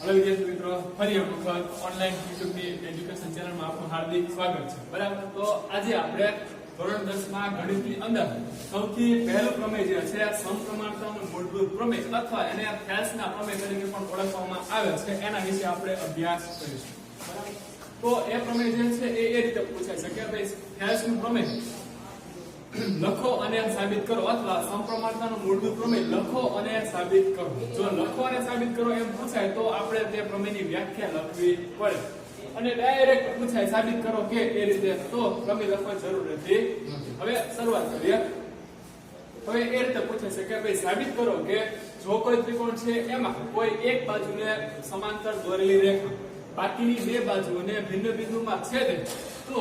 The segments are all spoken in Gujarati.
हेलो विद्यार्थी मित्रों, ફરી એક વખત ઓનલાઈન YouTube ની એજ્યુકેશન ચેનલમાં આપનું હાર્દિક સ્વાગત છે. બરાબર, તો આજે આપણે ધોરણ 10 માં ગણિતની અંદર સૌથી પહેલો પ્રમેય જે છે સમપ્રમાણતાનો મૂળભૂત પ્રમેય અથવા એને ફેલ્સના પ્રમેય તરીકે પણ ઓળખવામાં આવે છે, એના વિશે આપણે અભ્યાસ કરીશું. બરાબર, તો એ પ્રમેય જે છે એ રીતે પૂછાય છે કે ભાઈ ફેલ્સનું પ્રમેય લખો અને સાબિત કરો અથવા સમપ્રમાણતાનો મૂળભૂત પ્રમેય લખો અને સાબિત કરો. જો લખો અને સાબિત કરો એમ પૂછાય તો આપણે તે પ્રમેયની વ્યાખ્યા લખવી પડે, અને ડાયરેક્ટ પૂછાય સાબિત કરો કે એ રીતે તો પ્રમેય લખવાની જરૂર નથી. હવે શરૂઆત કરીએ. હવે એ રીતે પૂછે છે કે ભાઈ સાબિત કરો કે જો કોઈ ત્રિકોણ છે એમાં કોઈ એક બાજુને સમાંતર દોરેલી રેખા બાકીની બે બાજુઓને ભિન્ન બિંદુમાં છેદે તો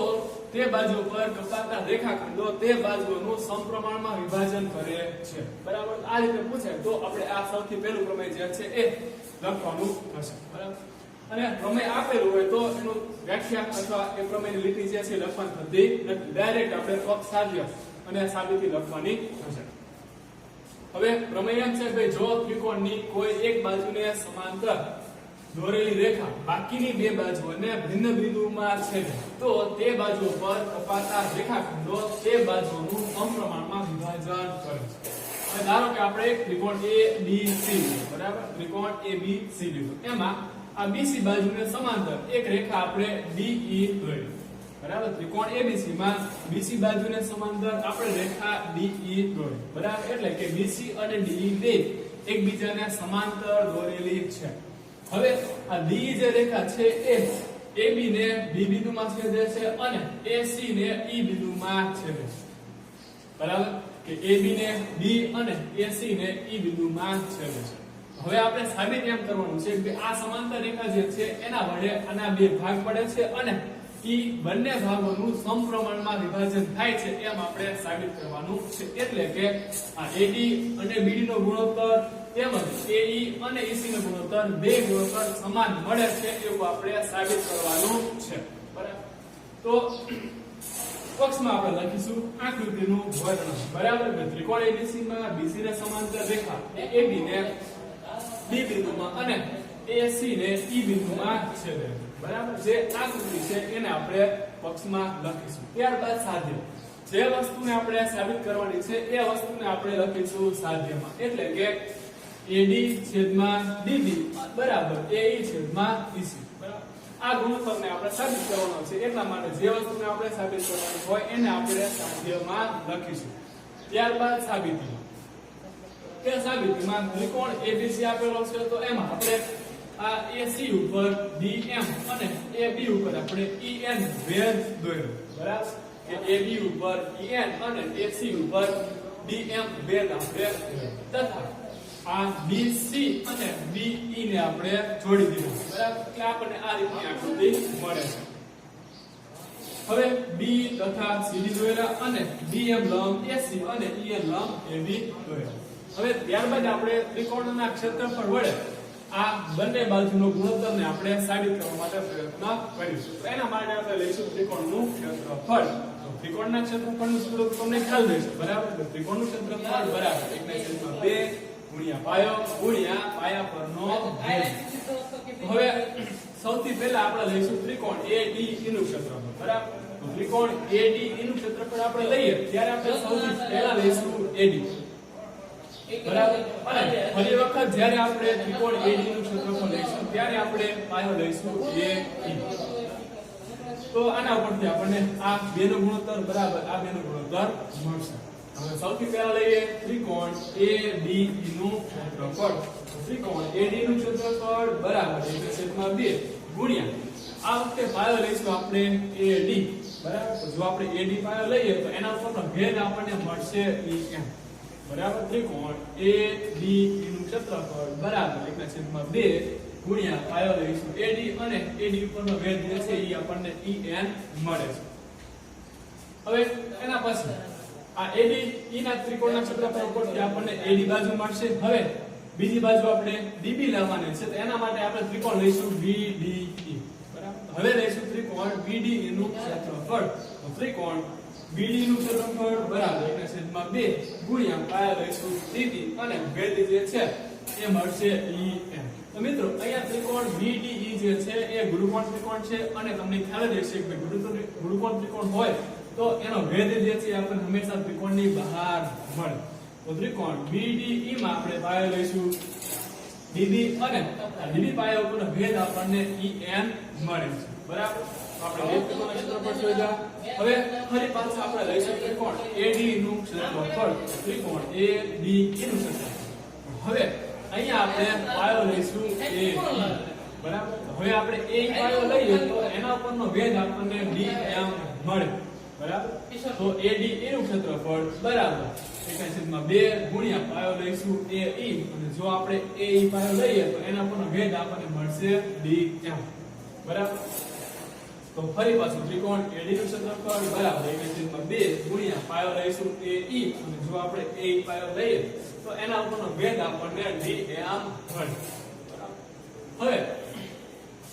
તે બાજુ પર કપાતા રેખાખંડો તે બાજુઓનું સમપ્રમાણમાં વિભાજન કરે છે. બરાબર, આ રીતે પૂછાય તો આપણે આ સૌથી પહેલું પ્રમેય જે છે એ લખવાનું થશે. બરાબર, અને પ્રમેય આપેલું હોય તો એનું વ્યાખ્યા અથવા એ પ્રમેયની લીટી જે છે લખવાની થતી નથી, ડાયરેક્ટ આપણે પક્ષ સાધ્ય અને સાબિતી લખવાની થશે. હવે પ્રમેય છે ભાઈ જો ત્રિકોણની કોઈ એક બાજુને સમાંતર દોરેલી રેખા બાકીની બે બાજુઓને ભિન્ન બિંદુમાં છેદે તો તે બાજુ પર કપાતા રેખાખંડો તે બાજુઓનું સમપ્રમાણમાં વિભાજન કરે છે. હવે ધારો કે આપણે એક ત્રિકોણ ABC, બરાબર, ત્રિકોણ ABC લીધું, એમાં આ BC બાજુને સમાંતર એક રેખા આપણે DE દોરી. બરાબર, ત્રિકોણ ABC માં BC બાજુને સમાંતર આપણે રેખા DE દોરી. બરાબર, એટલે કે BC અને DE બે એકબીજાને સમાંતર દોરેલી છે. હવે આ DE જે રેખા છે એ AB ને B બિંદુમાં છેદે છે અને AC ને E બિંદુમાં છેદે છે. બરાબર, કે AB ને B અને AC ને E બિંદુમાં છેદે છે. હવે આપણે સાબિત એમ કરવાનું છે કે આ સમાંતર રેખા જે છે એના વડે આના બે ભાગ પડે છે અને ઈ બંને ભાગોનું સમપ્રમાણમાં વિભાજન થાય છે એમ આપણે સાબિત કરવાનું છે. એટલે કે આ AD અને BD નો ગુણોત્તર તેમજ AE અને EC નો ગુણોત્તર બે ગુણોત્તર સમાન મળે છે એવું આપણે સાબિત કરવાનું છે. બરાબર, તો પક્ષમાં આપણે લખીશું આકૃતિનું વર્ણન. બરાબર, ત્રિકોણ ABC માં BC ને સમાંતર રેખા AB ને D બિંદુમાં અને AC ને E બિંદુમાં છેદે. બરાબર, જે આકૃતિ છે એને આપણે પક્ષમાં લખીશું. ત્યારબાદ સાધ્ય, જે વસ્તુને આપણે સાબિત કરવાની છે એ વસ્તુને આપણે લખીશું સાધ્યમાં. એટલે કે AD છેદમાં DB બરાબર AE છેદમાં EC. બરાબર, આ ગુણોત્તરને આપણે સાબિત કરવાનો છે, એટલા માટે જે વસ્તુને આપણે સાબિત કરવાની હોય એને આપણે સાધ્યમાં લખીશું. ત્યારબાદ સાબિતી, તે સાબિતીમાં ત્રિકોણ ABC આપેલો છે તો એમાં આપણે આ AC ઉપર DM અને AB ઉપર આપણે EN વેધ દોર્યો. બરાબર, કે AB ઉપર EN અને AC ઉપર DM વેધ આપણે તથા આ BC અને BE ને આપણે જોડી દીધું. બરાબર, એટલે આપણને આ રીતની આકૃતિ મળે છે. હવે B તથા CD દોર્યા અને DM લંબ AC અને EN લંબ AB દોર્યા. હવે ત્યારબાદ આપણે ત્રિકોણના ક્ષેત્રફળ વડે આ બંને બાજુનો ગુણોત્તરને આપણે સાબિત કરવા માટે પ્રયત્ન કરીશું. તો એના માટે આપણે લઈશું ત્રિકોણનું ક્ષેત્રફળ. તો ત્રિકોણના ક્ષેત્રફળનું સૂત્ર તમને ખ્યાલ રહેશે. બરાબર, ત્રિકોણનું ક્ષેત્રફળ બરાબર 1/2 ગુણ્યા પાયો ગુણ્યા પાયા પરનો ભેદ. હવે સૌથી પહેલા આપણે લઈશું ત્રિકોણ ADE નું ક્ષેત્રફળ. બરાબર, તો ત્રિકોણ ADE નું ક્ષેત્રફળ આપણે લઈએ ત્યારે આપણે સૌથી પહેલા લઈશું AD. બરાબર, અને ફરી વખત જ્યારે આપણે ત્રિકોણ AD નું ક્ષેત્રફળ લઈશું ત્યારે આપણે પાયો લઈશું AE. તો આના ઉપરથી આપણને આ બેનો ગુણોત્તર બરાબર આ બેનો ગુણોત્તર મળશે. હવે સૌથી પહેલા લઈએ ત્રિકોણ ADE નું ક્ષેત્રફળ. ત્રિકોણ AD નું ક્ષેત્રફળ બરાબર 1/2 ગુણ્યા આ વખતે પાયો લઈશું આપણે AD. બરાબર, તો જો આપણે AD પાયો લઈએ તો એના ઉપરનો ભેદ આપણને મળશે EM. બરાબર, ત્રિકોણ ADE નું ક્ષેત્રફળ બરાબર 1/2 ગુણ્યા પાયો લઈશું AD અને AD ઉપરનો ભેદ જે છે એ આપણને EN મળે છે. હવે એના પછી આ ADE ના ત્રિકોણના ક્ષેત્રફળ ઉપરથી આપણને AD બાજુ મળશે. હવે બીજી બાજુ આપણે DB લાવવાની છે તો એના માટે આપણે ત્રિકોણ લઈશું BDE. બરાબર, હવે લઈશું ત્રિકોણ BDE નું ક્ષેત્રફળ. તો ત્રિકોણ BD નું ક્ષેત્રફળ બરાબર 1/2 ગુણ્યા પાયા લઈશું DB અને ભેદ જે છે એ મળશે EN. તો મિત્રો અહીંયા ત્રિકોણ BDE જે છે એ ગુરુકોણ ત્રિકોણ છે અને તમને ખ્યાલ જ હશે કે ગુરુકોણ ત્રિકોણ હોય તો એનો ભેદ જે છે આપણને હંમેશા ત્રિકોણની બહાર મળે. તો ત્રિકોણ BDE માં આપણે પાયો લઈશું DB અને DB પાયા ઉપરનો ભેદ આપણને EN મળે છે. બરાબર? આપણે બે ત્રિકોણના ક્ષેત્રફળ શોધ્યા. હવે ફરી પાછું આપણે લઈશું ત્રિકોણ AD નું ક્ષેત્રફળ, ત્રિકોણ ADE નું ક્ષેત્રફળ. હવે અહીંયા આપણે પાયો લઈશું A. બરાબર? હવે આપણે A પાયો લઈએ તો એના ઉપરનો ભેદ આપણને DM મળે. બરાબર? તો ADE નું ક્ષેત્રફળ બરાબર 1/2 ગુણ્યા પાયો લઈશું AE, અને જો આપણે AE પાયો લઈએ તો એના પરનો ભેદ આપણને મળશે DM. બરાબર? તો ફરી પાછું ત્રિકોણ AD નું ક્ષેત્રફળ બરાબર 1/2 ગુણ્યા પાયો લઈશું AE, અને જો આપણે AE પાયો લઈએ તો એના ઉપરનો ભેદ આપણને DM મળે. હવે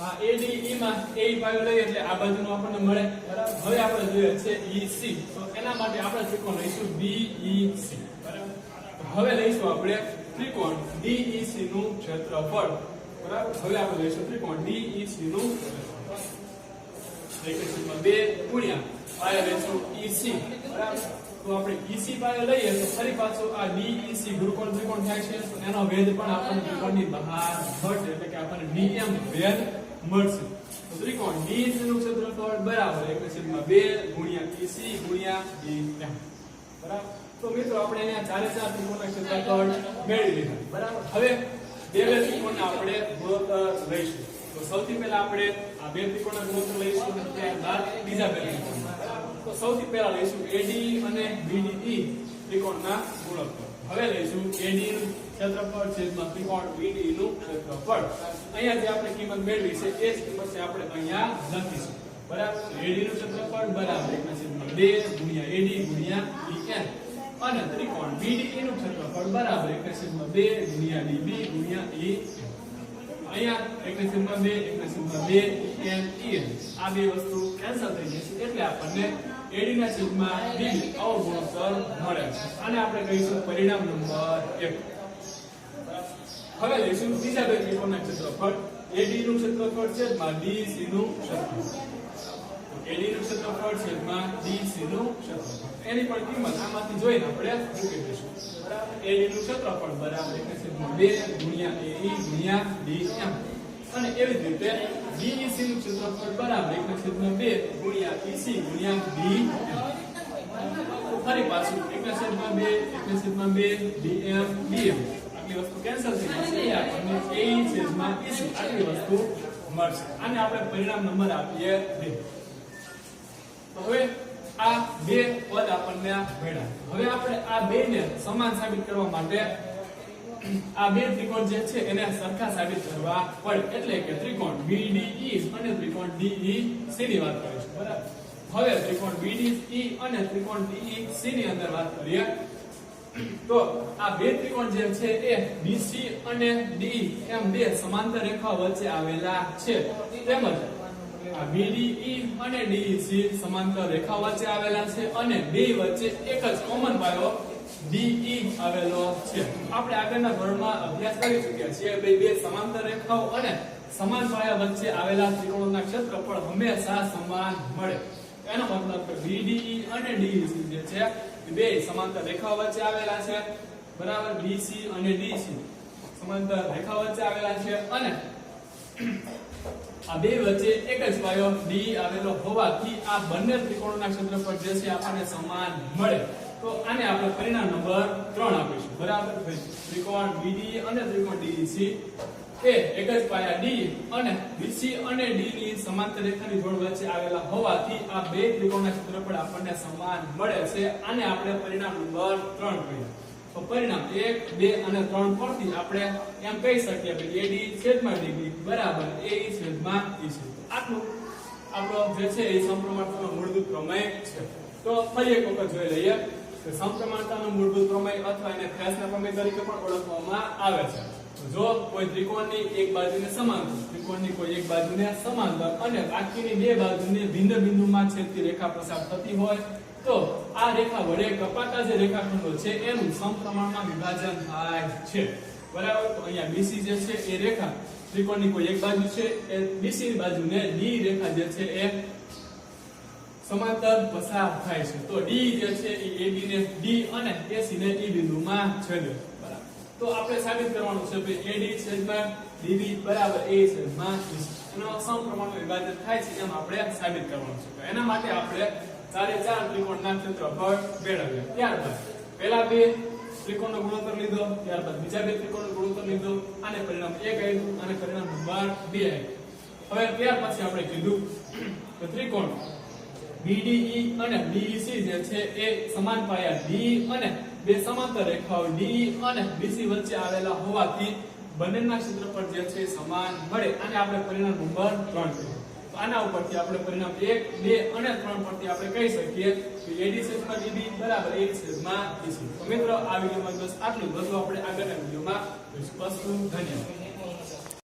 આ ADE માં AE પાયો લઈએ એટલે આ બાજુનો આપણને મળે. બરાબર? હવે આપણે જોઈએ છે EC, તો એના માટે આપણે ત્રિકોણ લઈશું BEC. બરાબર? તો હવે લઈશું આપણે ત્રિકોણ DEC નું ક્ષેત્રફળ. બરાબર? હવે આપણે લઈશું ત્રિકોણ DEC નું ક્ષેત્રફળ 1/2 ગુણ્યા પાયો લઈશું EC. બરાબર? તો આપણે EC પાયો લઈએ તો ફરી પાછું આ DEC ગુરુકોણ ત્રિકોણ થાય છે, તો એનો ભેદ પણ આપણને ત્રિકોણની બહાર મળશે, એટલે કે આપણને DM ભેદ મળશે. તો ત્રિકોણ DEC નું ક્ષેત્રફળ બરાબર 1/2 ગુણ્યા EC ગુણ્યા DM. બરાબર? તો મિત્રો આપણે અહીંયા ચારે ચાર ત્રિકોણના ક્ષેત્રફળ મેળવી લીધા. બરાબર? હવે બે ત્રિકોણના આપણે ગુણોત્તર લઈશું. તો સૌથી પહેલા આપણે આ બે ત્રિકોણના ગુણોત્તર લઈશું અને ત્યારબાદ બીજા બે ત્રિકોણ. તો સૌથી પહેલા લઈશું AD અને BDE ત્રિકોણના ગુણોત્તર. હવે લઈશું AD નું ક્ષેત્રફળ છેદમાં ત્રિકોણ BDE નું ક્ષેત્રફળ. અહીંયા જે આપણે કિંમત મેળવી છે એ જ કિંમત આપણે અહીંયા લખીશું. બરાબર? AD નું ક્ષેત્રફળ બરાબર 1/2 ગુણ્યા AD ગુણ્યા EN, અને ત્રિકોણ BDE નું ક્ષેત્રફળ બરાબર 1/2 ગુણ્યા DB ગુણ્યા EN. અહીંયા 1/2 EN આ બે વસ્તુ કેન્સલ થઈ જશે, એટલે આપણને AD ના છેદમાં DB આવો ગુણોત્તર મળે છે. આને આપણે કહીશું પરિણામ નંબર 1. હવે લઈશું બીજા બે ત્રિકોણના ક્ષેત્રફળ. AD નું ક્ષેત્રફળ છેદમાં DEC નું ક્ષેત્રફળ. AD નું ક્ષેત્રફળ છેદમાં DEC નું ક્ષેત્રફળ. એની પણ કિંમત આમાંથી જોઈને આપણે મૂકી દઈશું. બરાબર? AD નું ક્ષેત્રફળ બરાબર 1/2 ગુણ્યા AE ગુણ્યા DM, અને એવી જ રીતે DEC નું ક્ષેત્રફળ બરાબર 1/2 ગુણ્યા EC ગુણ્યા DM. ફરી પાછું 1/2 DM DM આટલી વસ્તુ કેન્સલ થઈ જશે, એટલે આપણને AE છેદમાં EC આટલી વસ્તુ મળશે. આને આપણે પરિણામ નંબર આપીએ 2. તો હવે આ બે પદ આપણને મળ્યા. હવે આપણે આ બેને સમાન સાબિત કરવા માટે આ બે ત્રિકોણ જે છે એને સરખા સાબિત કરવા પડે, એટલે કે ત્રિકોણ BDE અને ત્રિકોણ DEC ની વાત કરીશું. બરાબર? હવે ત્રિકોણ BDE અને ત્રિકોણ DEC ની અંદર વાત કરીએ તો આ બે ત્રિકોણ જે છે એ BC અને DE એમ બે સમાંતર રેખા વચ્ચે આવેલા છે, તેમજ આ BDE અને DEC સમાંતર રેખા વચ્ચે આવેલા છે, અને બે વચ્ચે એક જ કોમન પાયો DE આવેલો છે. આપણે આગળના ધોરણમાં અભ્યાસ કરી ચૂક્યા છીએ બે સમાંતર રેખાઓ અને સમાન પાયા વચ્ચે આવેલા ત્રિકોણોના ક્ષેત્રફળ હંમેશા સમાન મળે. એનો મતલબ કે BDE અને DEC જે છે બે સમાંતર રેખાઓ વચ્ચે આવેલા છે. બરાબર? BC અને DEC સમાંતર રેખા વચ્ચે આવેલા છે, અને આ બે વચ્ચે એક જ પાયો D આવેલો હોવાથી આ બંને ત્રિકોણોના ક્ષેત્રફળ જે છે આપણને સમાન મળે. તો આને આપણે પરિણામ નંબર 3 આપીશું. બરાબર? ત્રિકોણ BDE અને ત્રિકોણ DEC એ એક જ પાયા D અને BC અને D ની સમાંતર રેખાની જોડ વચ્ચે આવેલા હોવાથી આ બે ત્રિકોણના ક્ષેત્રફળ આપણને સમાન મળે છે. આને આપણે પરિણામ નંબર 3 કહીએ. તો પરિણામ 1, 2 અને 3 પરથી આપણે એમ કહી શકીએ કે AD છેદમાં DB બરાબર AE છેદમાં EC. આટલું આપણો જે છે એ સમપ્રમાણતાનો મૂળભૂત પ્રમેય છે. તો ફરી એક વખત જોઈ લઈએ કે સમપ્રમાણતાનો મૂળભૂત પ્રમેય અથવા એને ફેસના પ્રમેય તરીકે પણ ઓળખવામાં આવે છે. જો કોઈ ત્રિકોણની એક બાજુને સમાંતર, ત્રિકોણની કોઈ એક બાજુને સમાંતર અને બાકીની બે બાજુને ભિન્ન બિંદુમાં છેદતી રેખા પસાર થતી હોય તો આ રેખા વડે કપાતા જે રેખાખંડો છે એનું સમપ્રમાણમાં વિભાજન થાય છે. બરાબર. તો અહીંયા BC જે છે એ રેખા ત્રિકોણની કોઈ એક બાજુ છે એ BC ની બાજુને D રેખા જે છે એ સમાંતર પસાર થાય છે. તો D જે છે એ AB ને D અને AC ને E બિંદુમાં છેદે. બરાબર. તો આપણે સાબિત કરવાનું છે કે AD છેદમાં DB બરાબર A છેદમાં BC એનો સમપ્રમાણમાં વિભાજન થાય છે એમ આપણે સાબિત કરવાનું છે. તો એના માટે આપણે ચારે ચાર ત્રિકોણના ક્ષેત્રફળ મેળવ્યા. ત્યારબાદ પહેલા બે ત્રિકોણનો ગુણોત્તર લીધો, ત્યારબાદ બીજા બે ત્રિકોણનો ગુણોત્તર લીધો અને પરિણામ 1 આવ્યું અને પરિણામ નંબર 2 આવ્યું. હવે ત્યાર પછી આપણે કીધું કે ત્રિકોણ BDE અને BEC જે છે એ સમાન પાયા D અને બે સમાંતર રેખાઓ DE અને BC વચ્ચે આવેલા હોવાથી બંનેના ક્ષેત્રફળ જે છે સમાન મળે. આને આપણે પરિણામ નંબર 3 કહીએ. તો આના ઉપરથી આપણે પરિણામ 1, 2 અને 3 પરથી આપણે કહી શકીએ કે AD છેદમાં DB બરાબર A છેદમાં BC. તો મિત્રો આ વિડિયોમાં બસ આટલું જ. વધુ આપણે આગળના વિડિયોમાં જોઈશું. ધન્યવાદ.